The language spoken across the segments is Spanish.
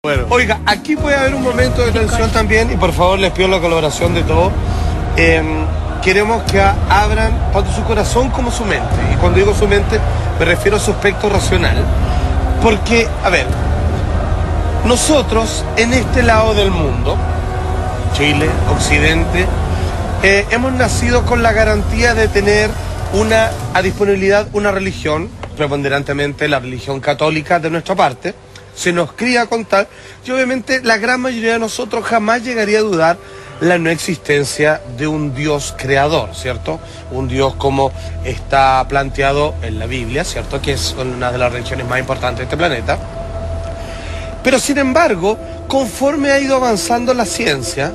Bueno. Oiga, aquí puede haber un momento de tensión también, y por favor les pido la colaboración de todos. Queremos que abran tanto su corazón como su mente. Y cuando digo su mente, me refiero a su aspecto racional. Porque, a ver, nosotros en este lado del mundo, Chile, Occidente, hemos nacido con la garantía de tener a disponibilidad una religión, preponderantemente la religión católica de nuestra parte. Se nos cría con tal, y obviamente la gran mayoría de nosotros jamás llegaría a dudar la no existencia de un Dios creador, ¿cierto? Un Dios como está planteado en la Biblia, ¿cierto? Que es una de las religiones más importantes de este planeta. Pero sin embargo, conforme ha ido avanzando la ciencia,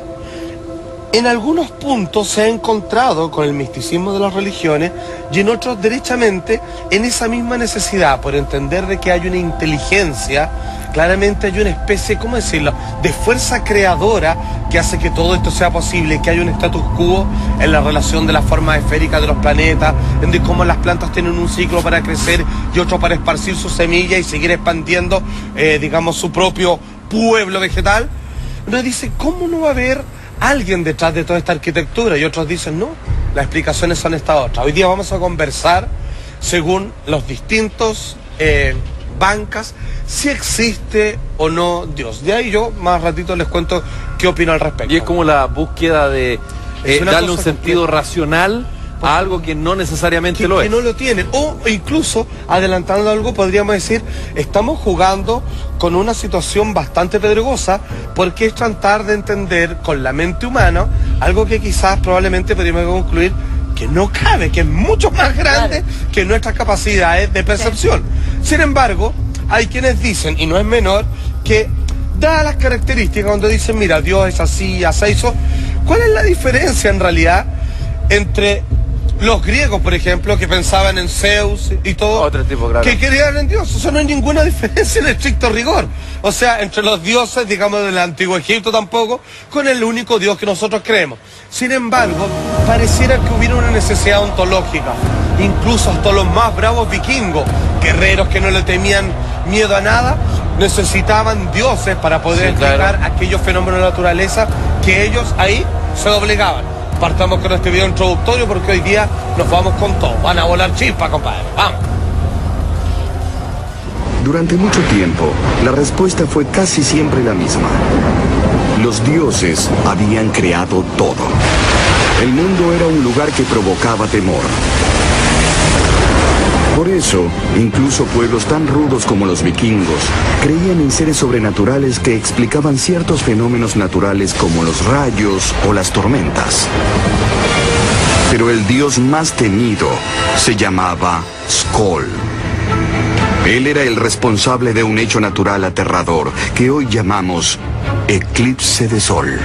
en algunos puntos se ha encontrado con el misticismo de las religiones y en otros derechamente en esa misma necesidad por entender de que hay una inteligencia, claramente hay una especie, ¿cómo decirlo?, de fuerza creadora que hace que todo esto sea posible, que hay un status quo en la relación de la forma esférica de los planetas, en de cómo las plantas tienen un ciclo para crecer y otro para esparcir su semilla y seguir expandiendo, digamos, su propio pueblo vegetal. Uno dice, ¿cómo no va a haber alguien detrás de toda esta arquitectura? Y otros dicen, no, las explicaciones son estas otras. Hoy día vamos a conversar según los distintos bancas si existe o no Dios. De ahí yo más ratito les cuento qué opino al respecto. Y es como la búsqueda de darle un sentido racional a algo que no necesariamente lo es. Que no lo tiene. O incluso, adelantando algo, podríamos decir, estamos jugando con una situación bastante pedregosa, porque es tratar de entender con la mente humana algo que quizás probablemente podríamos concluir que no cabe, que es mucho más grande que nuestras capacidades de percepción. Sin embargo, hay quienes dicen, y no es menor, que dadas las características, cuando dicen, mira, Dios es así, así, eso, ¿cuál es la diferencia en realidad entre los griegos, por ejemplo, que pensaban en Zeus y todo, otro tipo, claro, que creían en Dios? Eso no hay ninguna diferencia en estricto rigor. O sea, entre los dioses, digamos, del antiguo Egipto tampoco, con el único Dios que nosotros creemos. Sin embargo, pareciera que hubiera una necesidad ontológica. Incluso hasta los más bravos vikingos, guerreros que no le temían miedo a nada, necesitaban dioses para poder explicar aquellos fenómenos de la naturaleza que ellos ahí se doblegaban. Partamos con este video introductorio porque hoy día nos vamos con todo. Van a volar chispas, compadre. Vamos. Durante mucho tiempo, la respuesta fue casi siempre la misma. Los dioses habían creado todo. El mundo era un lugar que provocaba temor. Por eso, incluso pueblos tan rudos como los vikingos creían en seres sobrenaturales que explicaban ciertos fenómenos naturales como los rayos o las tormentas. Pero el dios más temido se llamaba Skoll. Él era el responsable de un hecho natural aterrador que hoy llamamos eclipse de sol.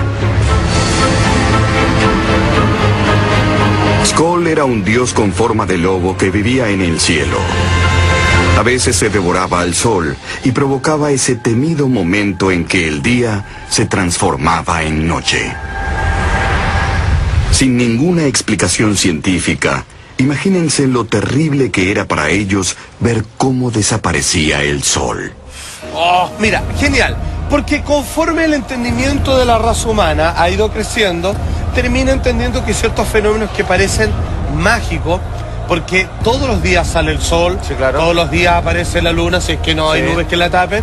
Skoll era un dios con forma de lobo que vivía en el cielo. A veces se devoraba al sol y provocaba ese temido momento en que el día se transformaba en noche. Sin ninguna explicación científica, imagínense lo terrible que era para ellos ver cómo desaparecía el sol. Oh, mira, genial. Porque conforme el entendimiento de la raza humana ha ido creciendo, termina entendiendo que ciertos fenómenos que parecen mágicos, porque todos los días sale el sol, todos los días aparece la luna, si es que no hay nubes que la tapen,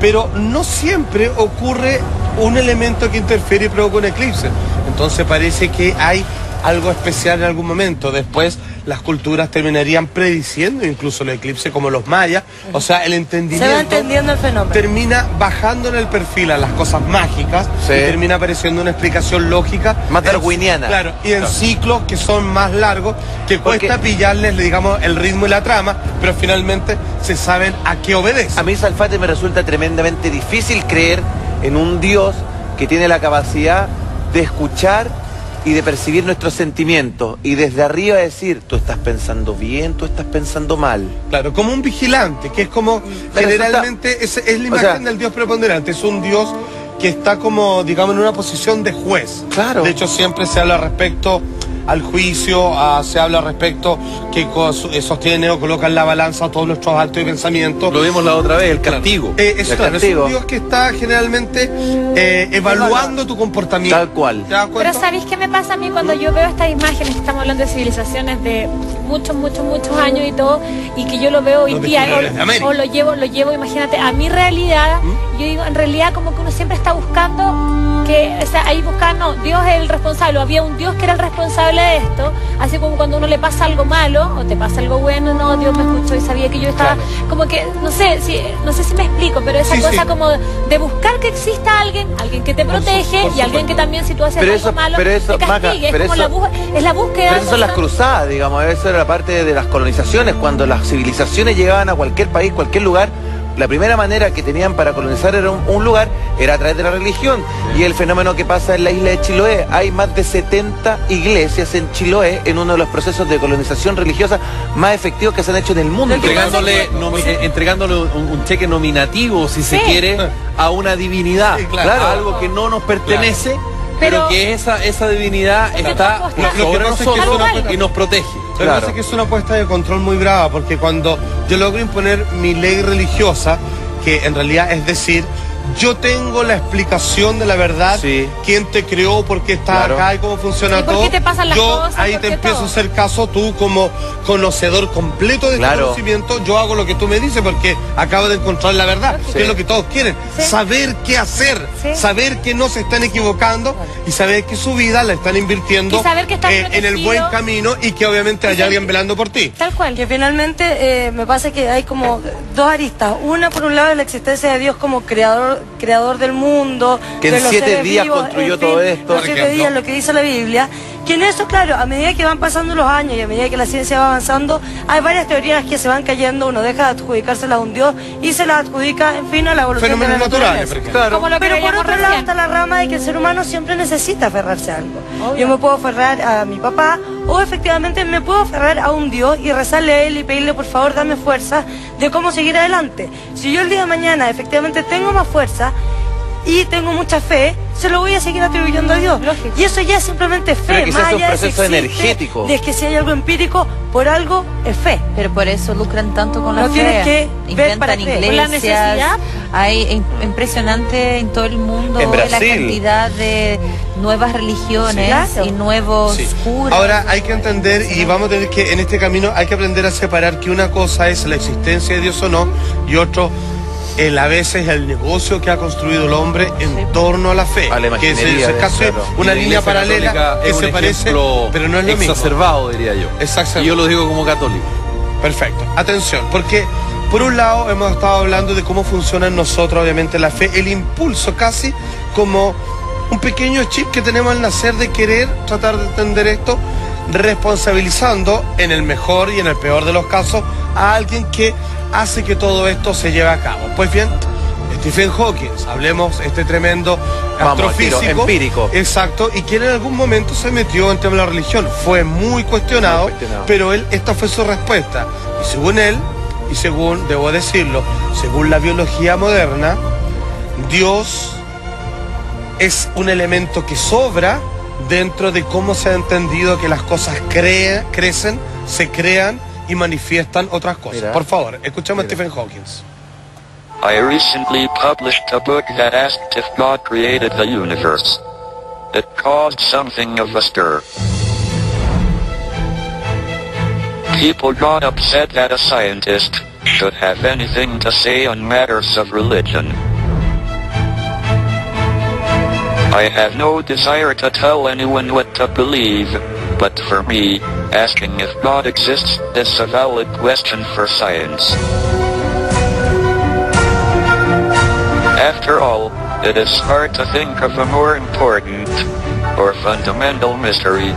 pero no siempre ocurre un elemento que interfiere y provoca un eclipse. Entonces parece que hay algo especial en algún momento. Después las culturas terminarían prediciendo incluso el eclipse, como los mayas. O sea, el entendimiento... Se va entendiendo el fenómeno. Termina bajando en el perfil a las cosas mágicas y termina apareciendo una explicación lógica. Más darwiniana. Claro, y en ciclos que son más largos, que cuesta pillarles, digamos, el ritmo y la trama, pero finalmente se saben a qué obedece. A mí, Salfate, me resulta tremendamente difícil creer en un Dios que tiene la capacidad de escuchar y de percibir nuestros sentimientos y desde arriba decir, tú estás pensando bien, tú estás pensando mal. Claro, como un vigilante, que es como generalmente es la imagen del Dios preponderante, es un Dios que está como, digamos, en una posición de juez. Claro. De hecho, siempre se habla respecto al juicio, se habla respecto que sostiene o coloca en la balanza todos nuestros actos y pensamientos. Lo vimos la otra vez, el castigo. Es un Dios que está generalmente evaluando tu comportamiento. Tal cual. Pero ¿sabéis qué me pasa a mí cuando yo veo estas imágenes? Que estamos hablando de civilizaciones de muchos años y todo, y que yo lo veo hoy día, o lo llevo, imagínate, a mi realidad. Yo digo, en realidad como que uno siempre está buscando que, o sea, ahí buscando, Dios es el responsable, había un Dios que era el responsable de esto, así como cuando a uno le pasa algo malo, o te pasa algo bueno, no, Dios me escuchó y sabía que yo estaba, como que, no sé si me explico, pero esa cosa como de buscar que exista alguien que te protege, y alguien que también, si tú haces algo malo, te castigue, es la búsqueda. Pero eso son las cruzadas, digamos, eso era la parte de las colonizaciones, cuando las civilizaciones llegaban a cualquier país, cualquier lugar. La primera manera que tenían para colonizar era un lugar, era a través de la religión. Y el fenómeno que pasa en la isla de Chiloé, hay más de 70 iglesias en Chiloé, en uno de los procesos de colonización religiosa más efectivos que se han hecho en el mundo. Entregándole un cheque nominativo, si se quiere, a una divinidad, a algo que no nos pertenece, pero que esa divinidad está sobre nosotros y nos protege. Lo que pasa es que es una apuesta de control muy brava, porque cuando yo logro imponer mi ley religiosa, que en realidad es decir, yo tengo la explicación de la verdad, quién te creó, por qué estás acá y cómo funciona todo. ¿Por qué te pasan las cosas? Ahí te empiezo a hacer caso, tú como conocedor completo de este conocimiento, yo hago lo que tú me dices porque acabo de encontrar la verdad, que es lo que todos quieren, saber qué hacer, saber que no se están equivocando y saber que su vida la están invirtiendo en el buen camino y que obviamente hay alguien velando por ti. Tal cual. Que finalmente me pasa que hay como dos aristas. Una, por un lado, es la existencia de Dios como creador del mundo, que en 7 días construyó todo esto, en 7 días, lo que dice la Biblia, que en eso, claro, a medida que van pasando los años y a medida que la ciencia va avanzando, hay varias teorías que se van cayendo, uno deja de adjudicárselas a un Dios y se las adjudica, en fin, a la evolución de la naturaleza. Pero por otro lado está la rama de que el ser humano siempre necesita aferrarse a algo. Yo me puedo aferrar a mi papá, o efectivamente me puedo aferrar a un Dios y rezarle a él y pedirle, por favor, dame fuerza de cómo seguir adelante. Si yo el día de mañana efectivamente tengo más fuerza y tengo mucha fe, se lo voy a seguir atribuyendo a Dios. Y eso ya es simplemente fe. Pero quizás es un proceso energético. De que si hay algo empírico, por algo es fe. Pero por eso lucran tanto con la fe. Tienes que ver para iglesias, la necesidad. Hay impresionante en todo el mundo la cantidad de nuevas religiones y nuevos curas. Ahora hay que entender, y vamos a tener que, en este camino, hay que aprender a separar que una cosa es la existencia de Dios o no, y otro a veces el negocio que ha construido el hombre en torno a la fe, que es casi una línea paralela que se parece, pero no es lo mismo. Exacerbado, diría yo. Y yo lo digo como católico. Perfecto. Atención, porque por un lado hemos estado hablando de cómo funciona en nosotros, obviamente, la fe, el impulso casi como un pequeño chip que tenemos al nacer de querer tratar de entender esto, responsabilizando en el mejor y en el peor de los casos a alguien que hace que todo esto se lleve a cabo. Pues bien, Stephen Hawking, hablemos, este tremendo astrofísico empírico. Exacto, y que en algún momento se metió en tema de la religión. Fue muy cuestionado, pero esta fue su respuesta. Y según él, y según, debo decirlo, según la biología moderna, Dios es un elemento que sobra dentro de cómo se ha entendido que las cosas crecen, se crean y manifiestan otras cosas. Por favor, escuchemos a Stephen Hawking. I recently published a book that asked if God created the universe. It caused something of a stir. People got upset that a scientist should have anything to say on matters of religion. I have no desire to tell anyone what to believe, but for me, asking if God exists is a valid question for science. After all, it is hard to think of a more important or fundamental mystery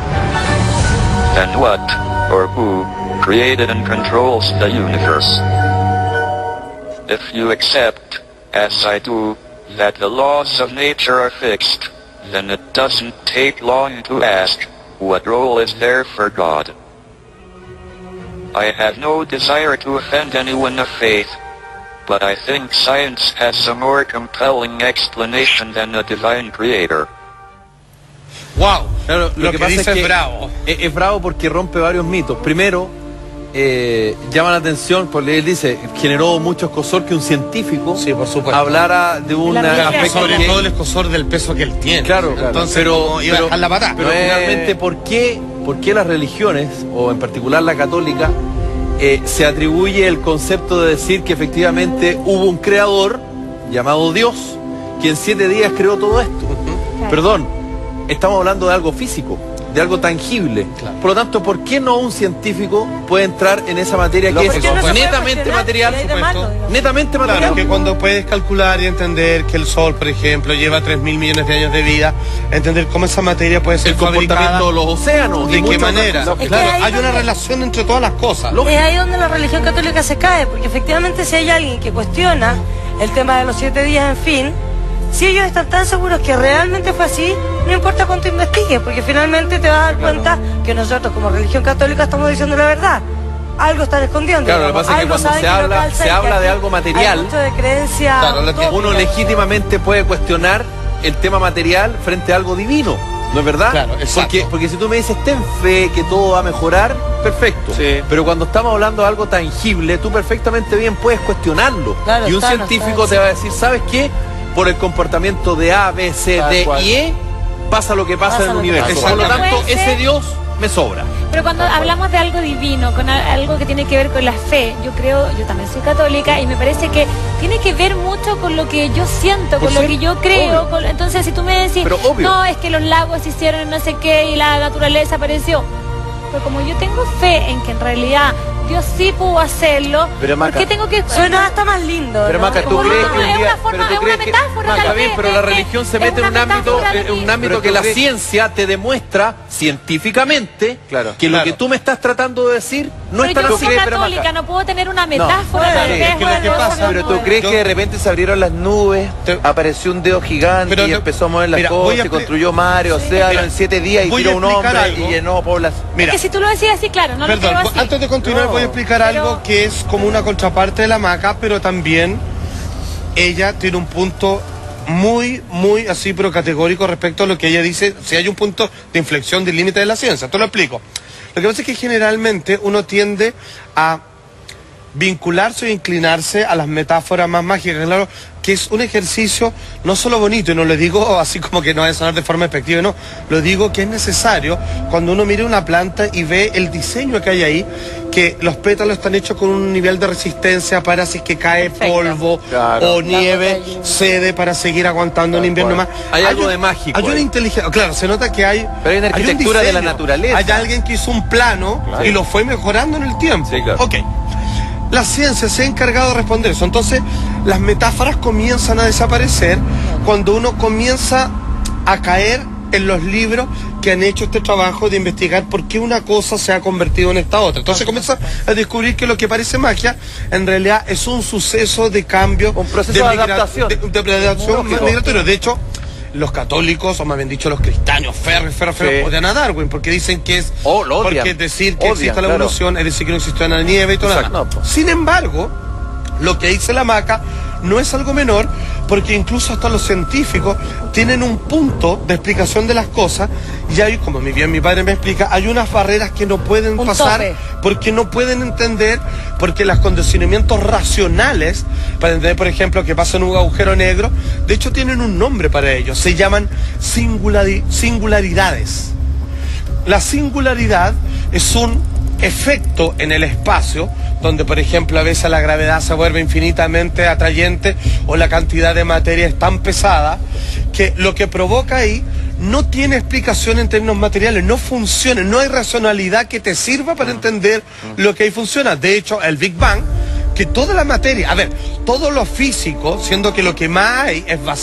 than what or who created and controls the universe. If you accept, as I do, that the laws of nature are fixed, then it doesn't take long to ask, what role is there for God? I have no desire to offend anyone of faith, but I think science has a more compelling explanation than a divine creator. Wow. Claro, lo que pasa es que bravo. Es bravo porque rompe varios mitos. Primero, llama la atención, porque él dice, generó mucho escosor que un científico hablara de un aspecto, sobre todo el escosor del peso que él tiene. Claro, entonces pero a la patada. Pero finalmente, ¿por qué las religiones, o en particular la católica, se atribuye el concepto de decir que efectivamente hubo un creador llamado Dios, que en 7 días creó todo esto? Perdón, estamos hablando de algo físico, de algo tangible. Por lo tanto, ¿por qué no un científico puede entrar en esa materia que es netamente material? Netamente material. Claro, que cuando puedes calcular y entender que el Sol, por ejemplo, lleva 3.000 millones de años de vida, entender cómo esa materia puede ser comportamiento de los océanos, de qué manera. Claro, hay una relación entre todas las cosas. Es ahí donde la religión católica se cae, porque efectivamente si hay alguien que cuestiona el tema de los 7 días, en fin, si ellos están tan seguros que realmente fue así, no importa cuánto investigues, porque finalmente te vas a dar cuenta que nosotros como religión católica estamos diciendo la verdad. Algo están escondiendo. Claro, lo que pasa es que cuando se habla de algo material, hay mucho de creencia, uno legítimamente puede cuestionar el tema material frente a algo divino, ¿no es verdad? Claro, porque si tú me dices, ten fe que todo va a mejorar, perfecto. Sí. Pero cuando estamos hablando de algo tangible, tú perfectamente bien puedes cuestionarlo. Claro, y un científico te va a decir, ¿sabes qué? Por el comportamiento de A, B, C, D y E, pasa lo que pasa en el universo. Por lo tanto, ese Dios me sobra. Pero cuando hablamos de algo divino, con algo que tiene que ver con la fe, yo también soy católica y me parece que tiene que ver mucho con lo que yo siento, con lo que yo creo. Entonces, si tú me decís, no, es que los lagos se hicieron no sé qué y la naturaleza apareció. Pero como yo tengo fe en que en realidad Dios sí pudo hacerlo, pero Maca, ¿por qué tengo que...? Suena hasta más lindo, pero Maca, ¿tú crees que un día... Es una metáfora, Maca, bien, pero la religión se mete en un ámbito que la ciencia te demuestra científicamente que lo que tú me estás tratando de decir no es tan así. Yo soy católica, no puedo tener una metáfora. Pero tú crees que de repente se abrieron las nubes, apareció un dedo gigante y empezó a mover las cosas, se construyó mares, océanos en 7 días y tiró un hombre y llenó población. Es que si tú lo decías así, claro, no lo creo así. Antes de continuar voy a explicar algo que es como una contraparte de la Maca, pero también ella tiene un punto muy así, pero categórico respecto a lo que ella dice, si hay un punto de inflexión del límite de la ciencia. Te lo explico. Lo que pasa es que generalmente uno tiende a vincularse o inclinarse a las metáforas más mágicas, claro, que es un ejercicio no solo bonito, y no lo digo así como que no va a sonar de forma despectiva, no, lo digo que es necesario cuando uno mira una planta y ve el diseño que hay ahí, que los pétalos están hechos con un nivel de resistencia para si es que cae polvo o nieve, cede para seguir aguantando en invierno más. Hay algo de mágico. Hay una inteligencia, claro, se nota que hay... Pero hay una arquitectura de la naturaleza. Hay alguien que hizo un plano y lo fue mejorando en el tiempo. Sí, claro. Ok. La ciencia se ha encargado de responder eso. Entonces, las metáforas comienzan a desaparecer cuando uno comienza a caer en los libros que han hecho este trabajo de investigar por qué una cosa se ha convertido en esta otra. Entonces comienza a descubrir que lo que parece magia en realidad es un suceso de cambio, un proceso de adaptación, de migratorio. De hecho, los católicos, o más bien dicho los cristianos férreos odian a Darwin porque dicen que es porque decir que existe la evolución es decir que no existió en la nieve y todo nada. Sin embargo, lo que dice la Maca no es algo menor, porque incluso hasta los científicos tienen un punto de explicación de las cosas y hay, como bien mi padre me explica, hay unas barreras que no pueden pasar porque no pueden entender, porque los condicionamientos racionales para entender, por ejemplo, que pasa en un agujero negro, de hecho tienen un nombre para ellos, se llaman singularidades. La singularidad es un efecto en el espacio donde, por ejemplo, a veces la gravedad se vuelve infinitamente atrayente o la cantidad de materia es tan pesada que lo que provoca ahí no tiene explicación en términos materiales, no funciona, no hay racionalidad que te sirva para entender lo que ahí funciona. De hecho, el Big Bang, que toda la materia, todo lo físico, siendo que lo que más hay es vacío,